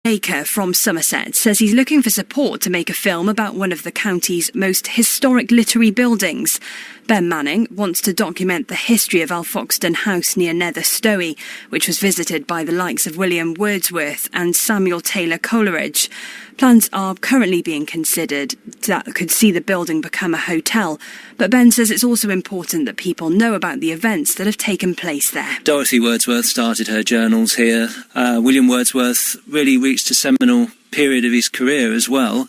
Baker from Somerset says he's looking for support to make a film about one of the county's most historic literary buildings. Ben Manning wants to document the history of Alfoxton House near Nether Stowey, which was visited by the likes of William Wordsworth and Samuel Taylor Coleridge. Plans are currently being considered that could see the building become a hotel, but Ben says it's also important that people know about the events that have taken place there. Dorothy Wordsworth started her journals here. William Wordsworth really reached a seminal period of his career as well.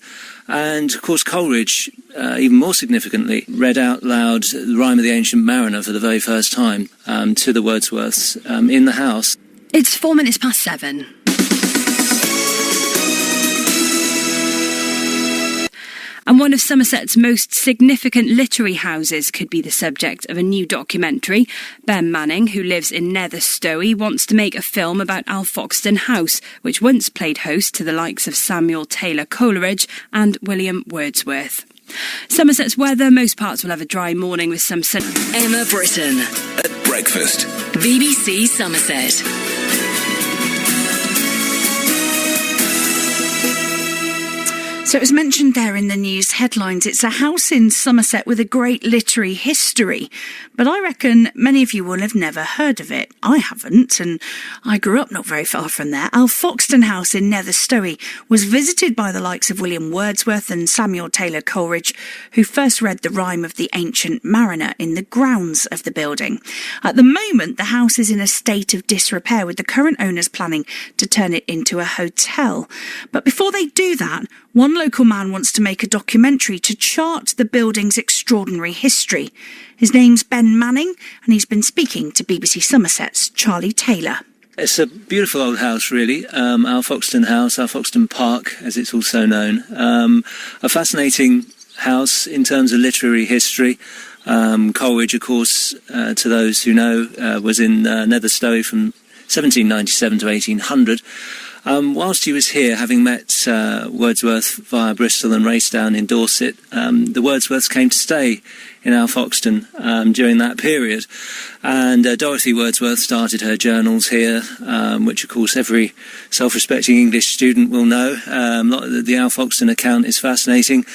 And, of course, Coleridge, even more significantly, read out loud the Rime of the Ancient Mariner for the very first time to the Wordsworths in the house. It's 7:04. And one of Somerset's most significant literary houses could be the subject of a new documentary. Ben Manning, who lives in Nether Stowey, wants to make a film about Alfoxton House, which once played host to the likes of Samuel Taylor Coleridge and William Wordsworth. Somerset's weather, most parts will have a dry morning with some sun. Emma Britton at breakfast. BBC Somerset. So it was mentioned there in the news headlines. It's a house in Somerset with a great literary history. But I reckon many of you will have never heard of it. I haven't, and I grew up not very far from there. Alfoxton House in Nether Stowey was visited by the likes of William Wordsworth and Samuel Taylor Coleridge, who first read the Rime of the Ancient Mariner in the grounds of the building. At the moment, the house is in a state of disrepair, with the current owners planning to turn it into a hotel. But before they do that, one local man wants to make a documentary to chart the building's extraordinary history. His name's Ben Manning, and he's been speaking to BBC Somerset's Charlie Taylor. It's a beautiful old house, really. Alfoxton House, Alfoxton Park, as it's also known. A fascinating house in terms of literary history. Coleridge, of course, to those who know, was in Nether Stowey from 1797 to 1800. Whilst he was here, having met Wordsworth via Bristol and Racedown in Dorset, the Wordsworths came to stay in Alfoxton during that period. And Dorothy Wordsworth started her journals here, which, of course, every self-respecting English student will know. The Alfoxton account is fascinating.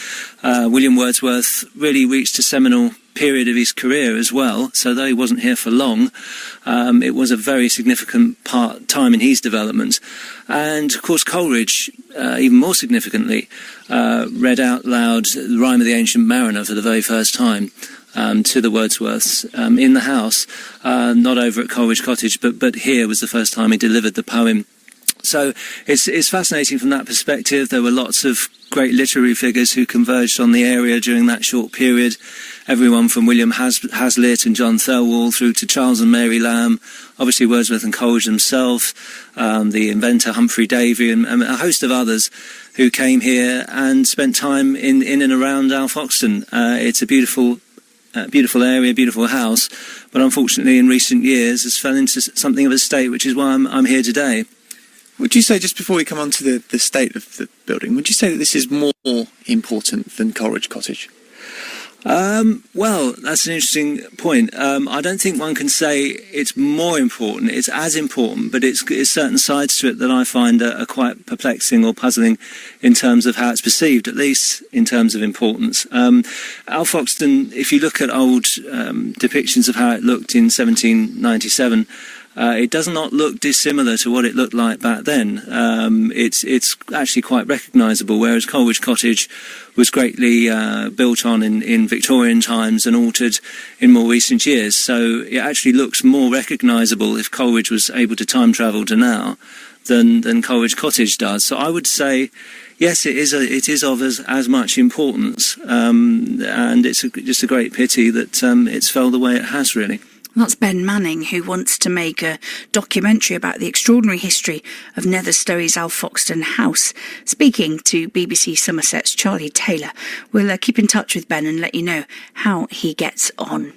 William Wordsworth really reached a seminal period of his career as well, so though he wasn't here for long, it was a very significant time in his development. And of course Coleridge, even more significantly, read out loud the Rime of the Ancient Mariner for the very first time to the Wordsworths in the house, not over at Coleridge Cottage, but here was the first time he delivered the poem. So it's fascinating from that perspective. There were lots of great literary figures who converged on the area during that short period. Everyone from William Hazlitt and John Thirlwall through to Charles and Mary Lamb, obviously Wordsworth and Coleridge themselves, the inventor Humphrey Davy, and a host of others who came here and spent time in and around Alfoxton. It's a beautiful area, beautiful house, but unfortunately in recent years has fell into something of a state, which is why I'm here today. Would you say, just before we come on to the state of the building, would you say that this is more important than Coleridge Cottage? Well, that's an interesting point. I don't think one can say it's more important. It's as important, but it's certain sides to it that I find are quite perplexing or puzzling in terms of how it's perceived, at least in terms of importance. Alfoxton, if you look at old depictions of how it looked in 1797, it does not look dissimilar to what it looked like back then. It's actually quite recognisable, whereas Coleridge Cottage was greatly built on in Victorian times and altered in more recent years. So it actually looks more recognisable if Coleridge was able to time travel to now than Coleridge Cottage does. So I would say, yes, it is of as much importance, and it's just a great pity that it's fell the way it has, really. That's Ben Manning, who wants to make a documentary about the extraordinary history of Nether Stowey's Alfoxton House, speaking to BBC Somerset's Charlie Taylor. We'll keep in touch with Ben and let you know how he gets on.